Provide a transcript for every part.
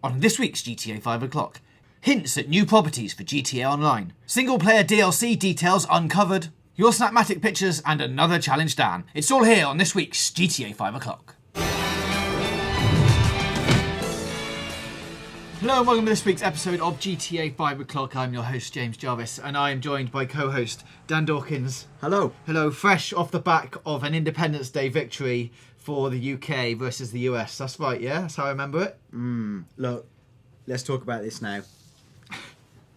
On this week's GTA 5 o'clock, hints at new properties for GTA Online, single-player DLC details uncovered, your Snapmatic pictures, and another challenge Dan. It's all here on this week's GTA 5 o'clock. Hello and welcome to this week's episode of GTA 5 o'clock. I'm your host James Jarvis and I am joined by co-host Dan Dawkins. Hello. Hello, fresh off the back of an Independence Day victory for the UK versus the US. That's right, yeah? That's how I remember it. Look, let's talk about this now.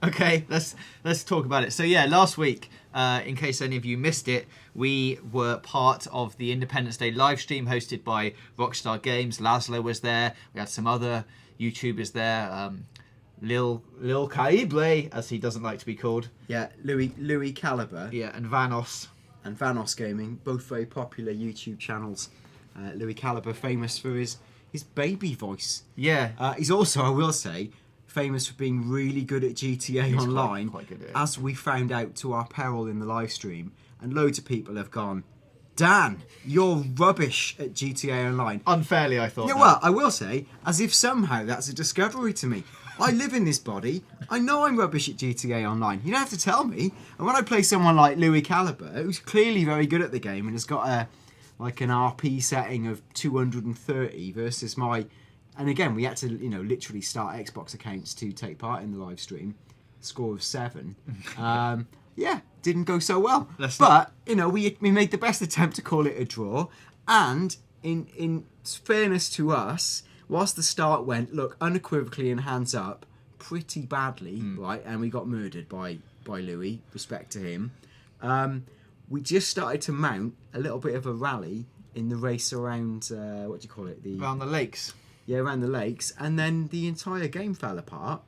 Okay, let's talk about it. So yeah, last week, in case any of you missed it, we were part of the Independence Day live stream hosted by Rockstar Games. Laszlo was there. We had some other YouTubers there. Lil Calibre, as he doesn't like to be called. Yeah, Louis Caliber. Yeah, and Vanos. And Vanos Gaming, both very popular YouTube channels. Louis Caliber, famous for his baby voice. Yeah. He's also, I will say, famous for being really good at GTA Online, quite good at it. as we found out to our peril in the live stream. And loads of people have gone, Dan, you're rubbish at GTA Online. Unfairly, I thought. Yeah, well, I will say, as if somehow that's a discovery to me. I live in this body. I know I'm rubbish at GTA Online. You don't have to tell me. And when I play someone like Louis Caliber, who's clearly very good at the game and has got an RP setting of 230 versus my... And again, we had to, literally start Xbox accounts to take part in the live stream. Score of 7. Yeah, didn't go so well. We made the best attempt to call it a draw. And in fairness to us, whilst the start went, look, unequivocally and hands up, pretty badly, right? And we got murdered by Louis, respect to him. We just started to mount a little bit of a rally in the race around, Around the lakes. Yeah, around the lakes. And then the entire game fell apart.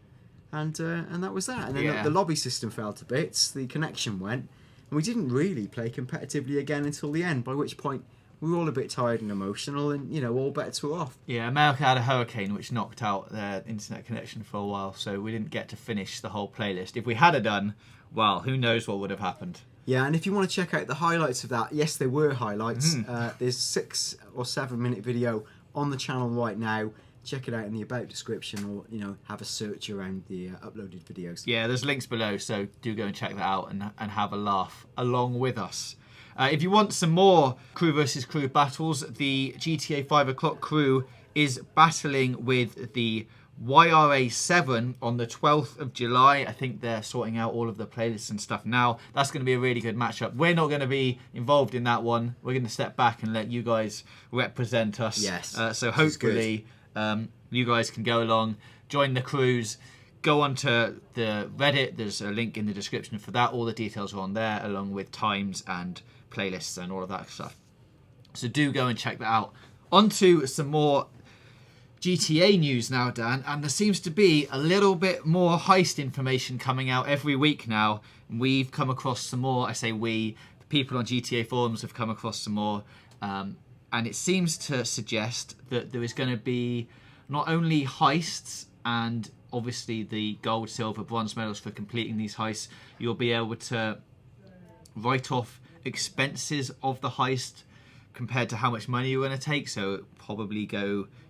And that was that. And then the lobby system fell to bits, the connection went. And we didn't really play competitively again until the end, by which point we were all a bit tired and emotional and, all bets were off. Yeah, America had a hurricane which knocked out their internet connection for a while, so we didn't get to finish the whole playlist. If we had done, well, who knows what would have happened. Yeah, and if you want to check out the highlights of that, yes, there were highlights. There's 6 or 7 minute video on the channel right now. Check it out in the about description or, have a search around the uploaded videos. Yeah, there's links below, so do go and check that out and have a laugh along with us. If you want some more crew versus crew battles, the GTA 5 o'clock crew is battling with the YRA 7 on the 12th of July. I think they're sorting out all of the playlists and stuff now. That's going to be a really good matchup. We're not going to be involved in that one. We're going to step back and let you guys represent us. Yes. So hopefully you guys can go along, join the crews, go onto the Reddit. There's a link in the description for that. All the details are on there, along with times and playlists and all of that stuff. So do go and check that out. On to some more GTA news now, Dan, and there seems to be a little bit more heist information coming out every week now. We've come across some more. I say we, the people on GTA forums have come across some more, and it seems to suggest that there is going to be not only heists and obviously the gold, silver, bronze medals for completing these heists. You'll be able to write off expenses of the heist compared to how much money you're going to take. So probably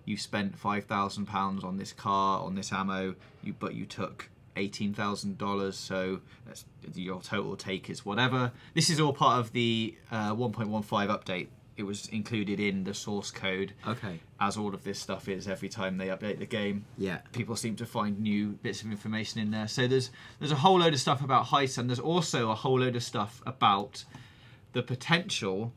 you spent £5,000 on this car, on this ammo, but you took $18,000, so that's, your total take is whatever. This is all part of the 1.15 update. It was included in the source code. Okay. As all of this stuff is every time they update the game. Yeah. People seem to find new bits of information in there. So there's a whole load of stuff about heists, and there's also a whole load of stuff about the potential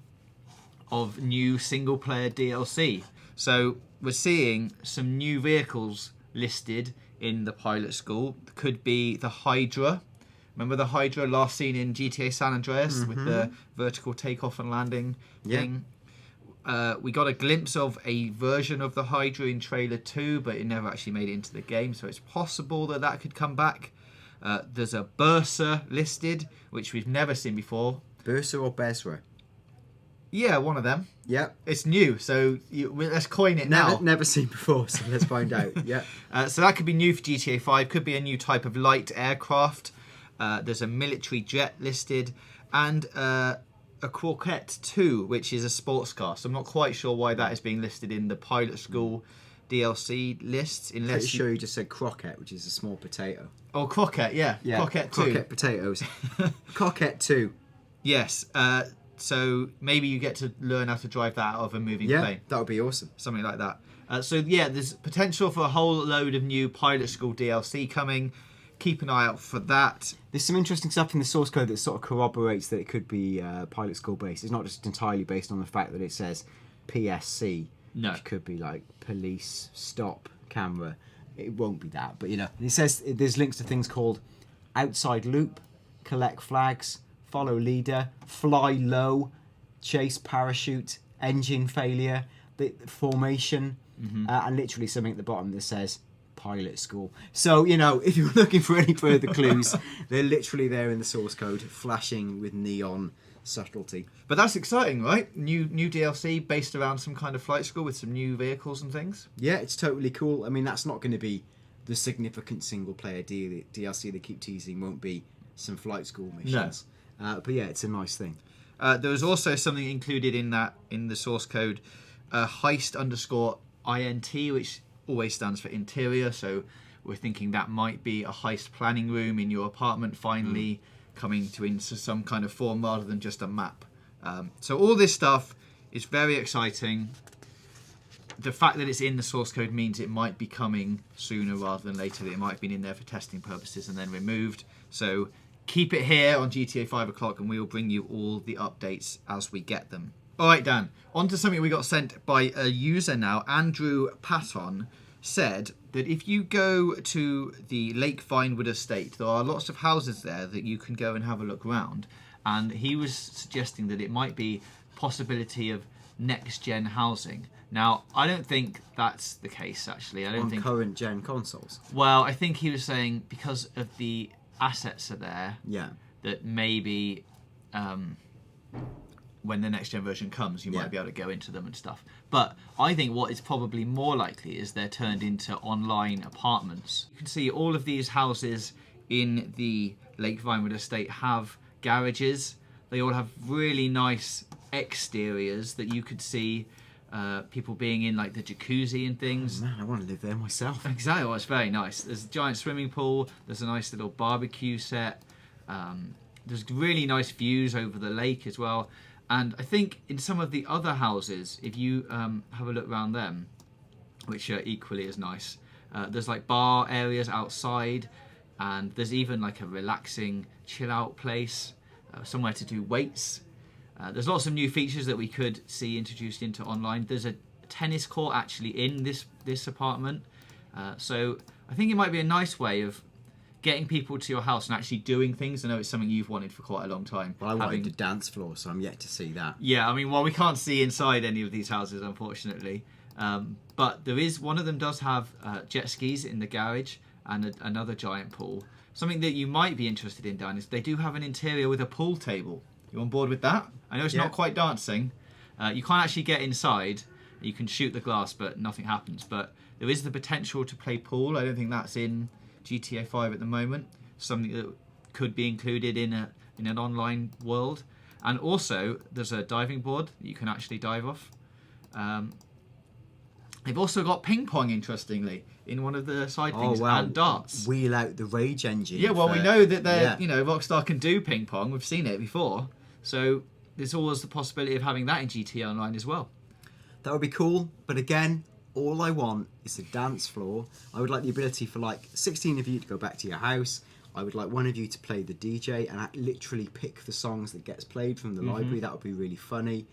of new single-player DLC. So we're seeing some new vehicles listed in the pilot school. Could be the Hydra. Remember the Hydra last seen in GTA San Andreas with the vertical takeoff and landing thing? We got a glimpse of a version of the Hydra in trailer 2, but it never actually made it into the game, so it's possible that could come back. There's a Bursa listed, which we've never seen before. Bursa or Bezra? Yeah, one of them. Yep. It's new, so let's coin it now. Never seen before, so let's find out. Yeah. So that could be new for GTA 5. Could be a new type of light aircraft. There's a military jet listed, and a Croquette 2, which is a sports car. So I'm not quite sure why that is being listed in the pilot school DLC lists Pretty unless sure you just said croquette, which is a small potato. Oh, croquette, yeah. Croquette 2. Croquette potatoes. Croquette 2. Yes. So maybe you get to learn how to drive that out of a moving plane. That would be awesome. Something like that. So yeah, there's potential for a whole load of new Pilot School DLC coming. Keep an eye out for that. There's some interesting stuff in the source code that sort of corroborates that it could be Pilot School based. It's not just entirely based on the fact that it says PSC, which could be like police stop camera. It won't be that, but it says there's links to things called outside loop, collect flags, follow leader, fly low, chase parachute, engine failure, the formation, and literally something at the bottom that says Pilot School. So, if you're looking for any further clues, they're literally there in the source code, flashing with neon subtlety. But that's exciting, right? New DLC based around some kind of flight school with some new vehicles and things. Yeah, it's totally cool. I mean, that's not going to be the significant single-player DLC they keep teasing. Won't be some flight school missions. No. But yeah, it's a nice thing. There was also something included in the source code, Heist_INT, which always stands for interior. So we're thinking that might be a heist planning room in your apartment finally coming into some kind of form rather than just a map. So all this stuff is very exciting. The fact that it's in the source code means it might be coming sooner rather than later. It might have been in there for testing purposes and then removed. So keep it here on GTA 5 o'clock and we will bring you all the updates as we get them. All right, Dan, on to something we got sent by a user now. Andrew Patton said that if you go to the Lake Vinewood estate, there are lots of houses there that you can go and have a look around. And he was suggesting that it might be a possibility of next-gen housing. Now, I don't think that's the case, actually. I don't think current-gen consoles. Well, I think he was saying because of the assets are there, that maybe when the next gen version comes, you might be able to go into them and stuff. But I think what is probably more likely is they're turned into online apartments. You can see all of these houses in the Lake Vinewood estate have garages. They all have really nice exteriors that you could see people being in, like the jacuzzi and things. Oh man, I want to live there myself. Exactly, well, it's very nice. There's a giant swimming pool. There's a nice little barbecue set. There's really nice views over the lake as well. And I think in some of the other houses, if you have a look around them, which are equally as nice, there's like bar areas outside, and there's even like a relaxing chill out place, somewhere to do weights. There's lots of new features that we could see introduced into online. There's a tennis court actually in this apartment. So I think it might be a nice way of getting people to your house and actually doing things. I know it's something you've wanted for quite a long time. Well, I wanted a dance floor, so I'm yet to see that. Yeah, I mean, well, we can't see inside any of these houses, unfortunately. But there is, one of them does have jet skis in the garage and another giant pool. Something that you might be interested in, Dan, is they do have an interior with a pool table. You on board with that? I know it's not quite dancing. You can't actually get inside. You can shoot the glass, but nothing happens. But there is the potential to play pool. I don't think that's in GTA 5 at the moment. Something that could be included in an online world. And also, there's a diving board that you can actually dive off. They've also got ping pong, interestingly, in one of the side things, and darts. Wheel out the rage engine. Yeah, well, we know that they're, Rockstar can do ping pong. We've seen it before. So there's always the possibility of having that in GTA Online as well. That would be cool. But again, all I want is a dance floor. I would like the ability for like 16 of you to go back to your house. I would like one of you to play the DJ and literally pick the songs that gets played from the library. That would be really funny.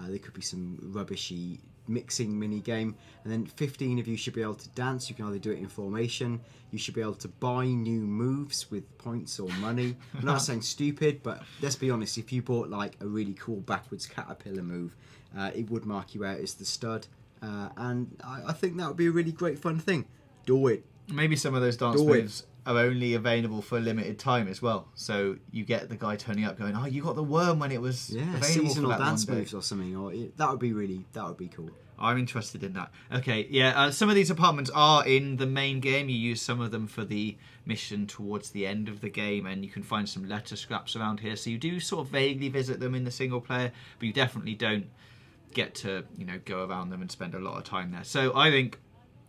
There could be some rubbishy mixing mini game, and then 15 of you should be able to dance. You can either do it in formation. You should be able to buy new moves with points or money. I'm not saying stupid, but let's be honest, if you bought like a really cool backwards caterpillar move, it would mark you out as the stud, and I think that would be a really great fun thing. Do it. Maybe some of those dance moves are only available for a limited time as well. So you get the guy turning up going, "Oh, you got the worm when it was available seasonal for that dance one day." moves or something. Or that would be cool. I'm interested in that. Okay, yeah. Some of these apartments are in the main game. You use some of them for the mission towards the end of the game, and you can find some letter scraps around here. So you do sort of vaguely visit them in the single player, but you definitely don't get to go around them and spend a lot of time there. So I think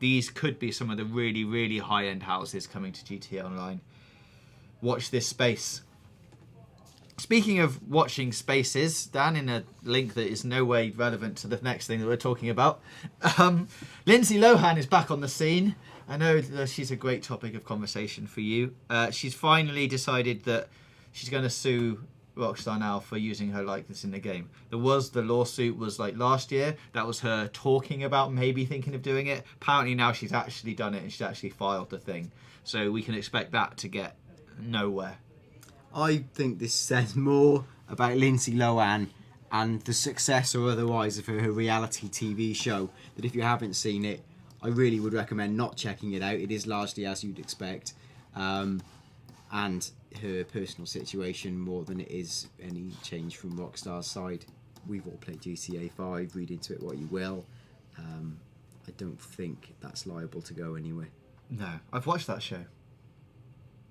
these could be some of the really, really high-end houses coming to GTA Online. Watch this space. Speaking of watching spaces, Dan, in a link that is no way relevant to the next thing that we're talking about, Lindsay Lohan is back on the scene. I know that she's a great topic of conversation for you. She's finally decided that she's going to sue Rockstar now for using her likeness in the game. The lawsuit was like last year. That was her talking about maybe thinking of doing it. Apparently now she's actually done it and she's actually filed the thing. So we can expect that to get nowhere. I think this says more about Lindsay Lohan and the success or otherwise of her reality TV show, that if you haven't seen it, I really would recommend not checking it out. It is largely as you'd expect. And her personal situation more than it is any change from Rockstar's side. We've all played GTA 5, read into it what you will. I don't think that's liable to go anywhere. No, I've watched that show.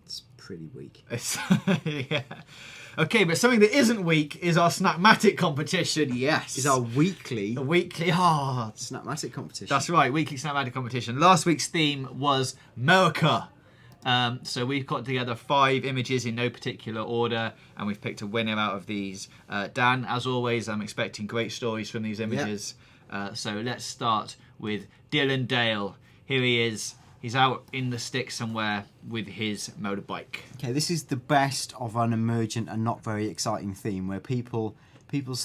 It's pretty weak. Yeah. Okay, but something that isn't weak is our Snapmatic competition. Yes. Is our weekly Snapmatic competition. That's right, weekly Snapmatic competition. Last week's theme was America. So we've got together 5 images in no particular order, and we've picked a winner out of these. Dan, as always, I'm expecting great stories from these images. Yep. So let's start with Dylan Dale. Here he is. He's out in the sticks somewhere with his motorbike. Okay, this is the best of an emergent and not very exciting theme, where people's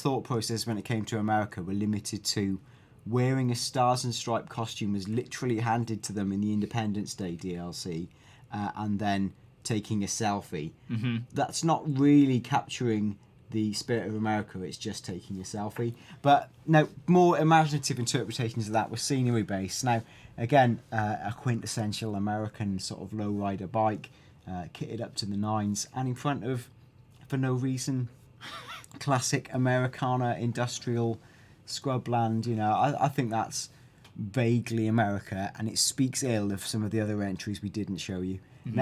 thought process when it came to America were limited to wearing a Stars and Stripe costume as literally handed to them in the Independence Day DLC, and then taking a selfie. Mm-hmm. That's not really capturing the spirit of America, it's just taking a selfie. But no, more imaginative interpretations of that were scenery based. Now, again, a quintessential American sort of lowrider bike, kitted up to the nines, and in front of, for no reason, classic Americana industrial scrubland. You know, I think that's vaguely America, and it speaks ill of some of the other entries we didn't show you. Mm-hmm.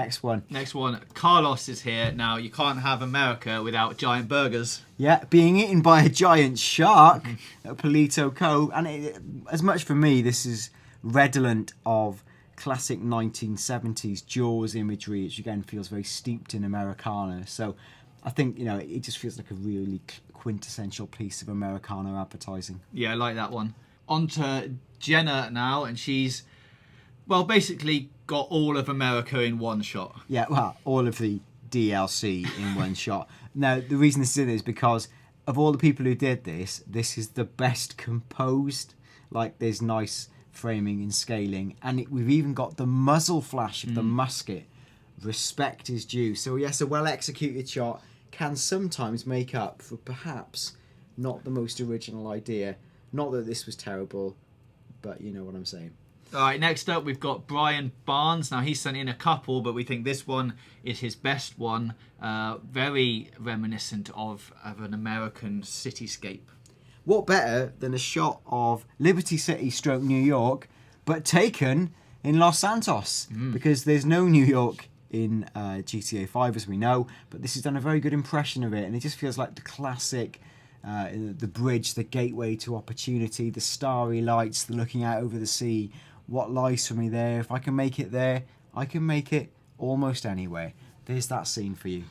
Next one. Carlos is here. Now, you can't have America without giant burgers. Yeah, being eaten by a giant shark at Palito Cove. And as much for me, this is redolent of classic 1970s Jaws imagery, which again feels very steeped in Americana. So I think, you know, it just feels like a really quintessential piece of Americana advertising. Yeah, I like that one. On to Jenna now, and she's, well, basically got all of America in one shot. Yeah, well, all of the DLC in one shot. Now, the reason this is because of all the people who did this, this is the best composed. Like, there's nice framing and scaling, and we've even got the muzzle flash of the musket. Respect is due. So yes, a well-executed shot can sometimes make up for perhaps not the most original idea. Not that this was terrible, but you know what I'm saying. All right, next up we've got Brian Barnes. Now, he's sent in a couple, but we think this one is his best one. Very reminiscent of an American cityscape. What better than a shot of Liberty City stroke New York, but taken in Los Santos? Because there's no New York in GTA 5, as we know, but this has done a very good impression of it, and it just feels like the classic, the bridge, the gateway to opportunity, the starry lights, the looking out over the sea. What lies for me there? If I can make it there, I can make it almost anywhere. There's that scene for you.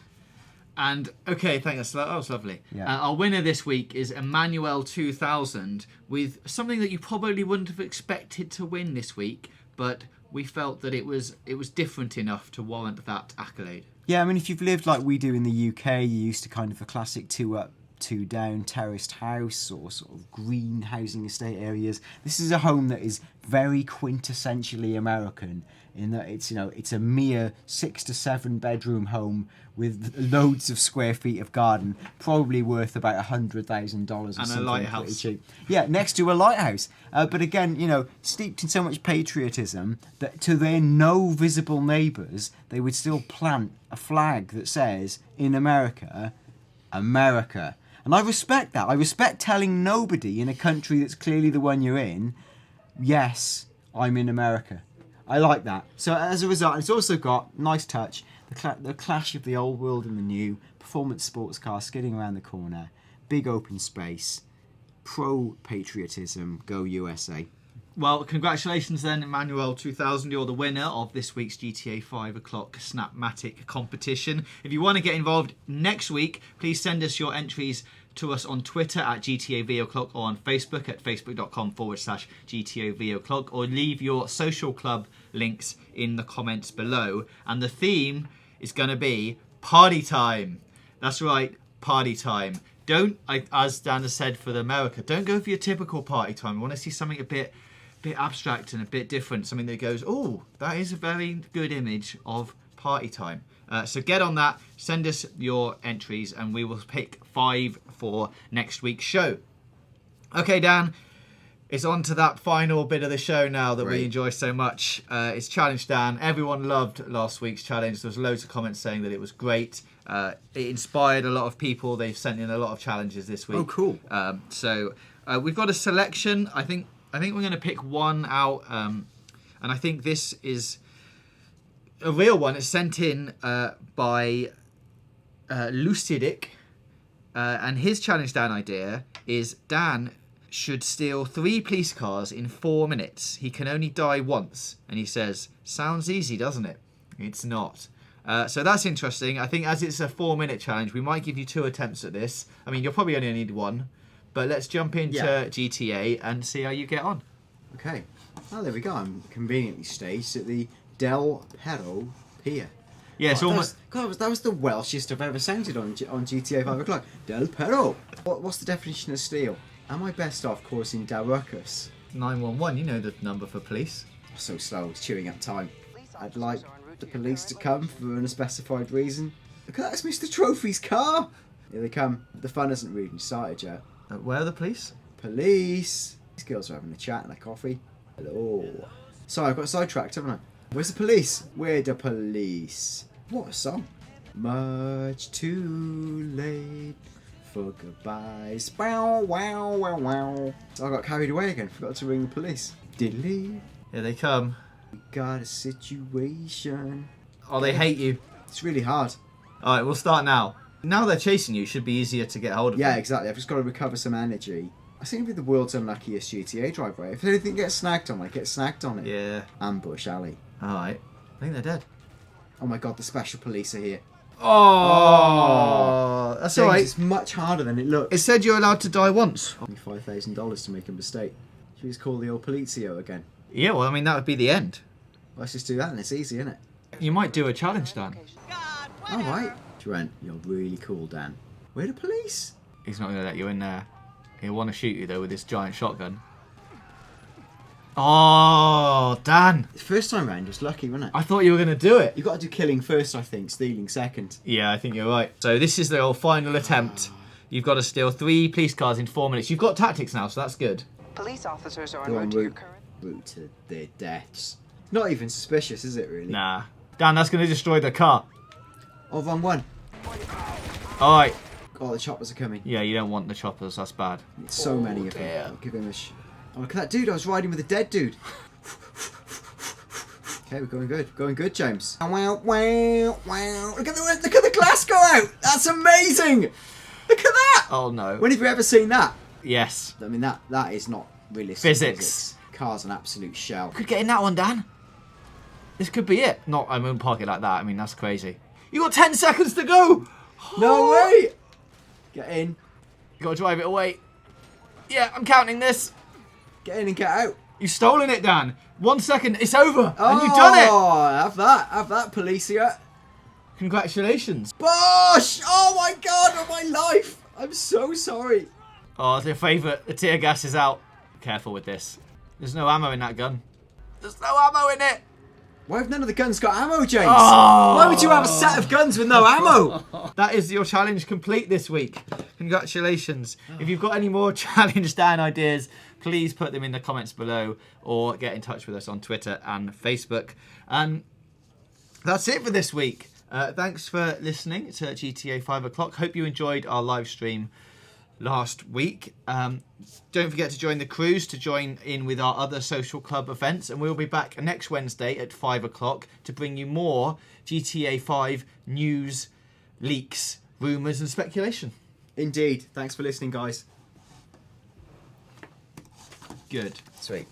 And, okay, thanks. That was lovely. Yeah. Our winner this week is Emmanuel 2000, with something that you probably wouldn't have expected to win this week, but we felt that it was different enough to warrant that accolade. Yeah, I mean, if you've lived like we do in the UK, you're used to kind of a classic 2 up, 2 down terraced house or sort of green housing estate areas. This is a home that is very quintessentially American in that it's, you know, it's a mere 6 to 7 bedroom home with loads of square feet of garden, probably worth about $100,000 or something. And a lighthouse. Pretty cheap. Yeah, next to a lighthouse. But again, you know, steeped in so much patriotism that to their no visible neighbours, they would still plant a flag that says, in America, America. And I respect that. I respect telling nobody in a country that's clearly the one you're in, yes, I'm in America. I like that. So as a result, it's also got, nice touch, the clash of the old world and the new, performance sports car skidding around the corner, big open space, pro-patriotism, go USA. Well, congratulations then, Emmanuel 2000. You're the winner of this week's GTA 5 o'clock Snapmatic competition. If you want to get involved next week, please send us your entries to us on Twitter at GTAV o'clock or on Facebook at facebook.com/GTAV o'clock, or leave your social club links in the comments below. And the theme is going to be party time. That's right, party time. Don't, as Dan has said for the America, don't go for your typical party time. We want to see something a bit abstract and a bit different. Something that goes, oh, that is a very good image of party time. So get on that, send us your entries, and we will pick 5 for next week's show. Okay, Dan, it's on to that final bit of the show now that we enjoy so much. It's Challenge Dan. Everyone loved last week's challenge. There was loads of comments saying that it was great. It inspired a lot of people. They've sent in a lot of challenges this week. Oh, cool. So we've got a selection. I think we're going to pick one out, and I think this is a real one. It's sent in by Lucidic, and his challenge Dan idea is Dan should steal 3 police cars in 4 minutes. He can only die once, and he says, sounds easy, doesn't it? It's not. So that's interesting. I think as it's a 4-minute challenge, we might give you 2 attempts at this. I mean, you'll probably only need 1, but let's jump into GTA and see how you get on. Okay. Oh, there we go. I'm conveniently staged at the Del Perro Pier. Yeah, it's almost... That was the Welshest I've ever sounded on GTA 5 o'clock. Del Perro. What's the definition of steal? Am I best off causing Del Ruckus? 911, you know the number for police. So slow, it's chewing up time. I'd like the police to come for an unspecified reason. Look, that's Mr. Trophy's car. Here they come. The fun isn't really started yet. Where are the police? Police. These girls are having a chat and a coffee. Hello. Sorry, I got sidetracked, haven't I? Where's the police? Where the police? What a song. Much too late for goodbyes. Wow, wow, wow, wow. So I got carried away again. Forgot to ring the police. Diddly. Here they come. We got a situation. Oh, they hate you. It's really hard. All right, we'll start now. Now they're chasing you, it should be easier to get hold of them. Yeah, exactly. I've just got to recover some energy. I seem to be the world's unluckiest GTA driver. If anything gets snagged on, I get snagged on it. Yeah. Ambush alley. All right. I think they're dead. Oh my god, the special police are here. Oh, that's all right. It's much harder than it looks. It said you're allowed to die once. Only $5,000 to make a mistake. Should we just call the old Polizio again? Yeah, well, I mean, that would be the end. Let's just do that and it's easy, isn't it? You might do a challenge, Dan. Alright. Trent, you're really cool, Dan. Where are the police? He's not going to let you in there. He'll want to shoot you, though, with this giant shotgun. Oh, Dan. The first time round was lucky, wasn't it? I thought you were going to do it. You've got to do killing first, I think. Stealing second. Yeah, I think you're right. So this is the final attempt. You've got to steal 3 police cars in 4 minutes. You've got tactics now, so that's good. Police officers are en Go on, route to your current... route to their deaths. Not even suspicious, is it, really? Nah. Dan, that's going to destroy the car. Oh, wrong one. All right. Oh, the choppers are coming. Yeah, you don't want the choppers. That's bad. So many of them. I'll give him a Oh, look at that dude. I was riding with a dead dude. Okay, we're going good. Going good, James. Wow, wow, wow. Look at the glass go out. That's amazing. Look at that. Oh, no. When have you ever seen that? Yes. I mean, that is not realistic. Physics. Car's an absolute shell. Could get in that one, Dan. This could be it. Not, I won't park it like that. I mean, that's crazy. You got 10 seconds to go. No way. Get in. You got to drive it away. Yeah, I'm counting this. Get in and get out. You've stolen it, Dan. 1 second, it's over. And you've done it. Oh, have that, Policia. Congratulations. Bosh! Oh my god, of my life. I'm so sorry. Oh, it's your favourite. The tear gas is out. Careful with this. There's no ammo in that gun. There's no ammo in it. Why have none of the guns got ammo, James? Oh. Why would you have a set of guns with no ammo? That is your challenge complete this week. Congratulations. If you've got any more Challenge Dan ideas, please put them in the comments below or get in touch with us on Twitter and Facebook. And that's it for this week. Thanks for listening to GTA 5 o'clock. Hope you enjoyed our live stream last week. Don't forget to join the cruise to join in with our other social club events, and we'll be back next Wednesday at 5 o'clock to bring you more GTA 5 news, leaks, rumours and speculation. Indeed. Thanks for listening, guys. Good. Sweet.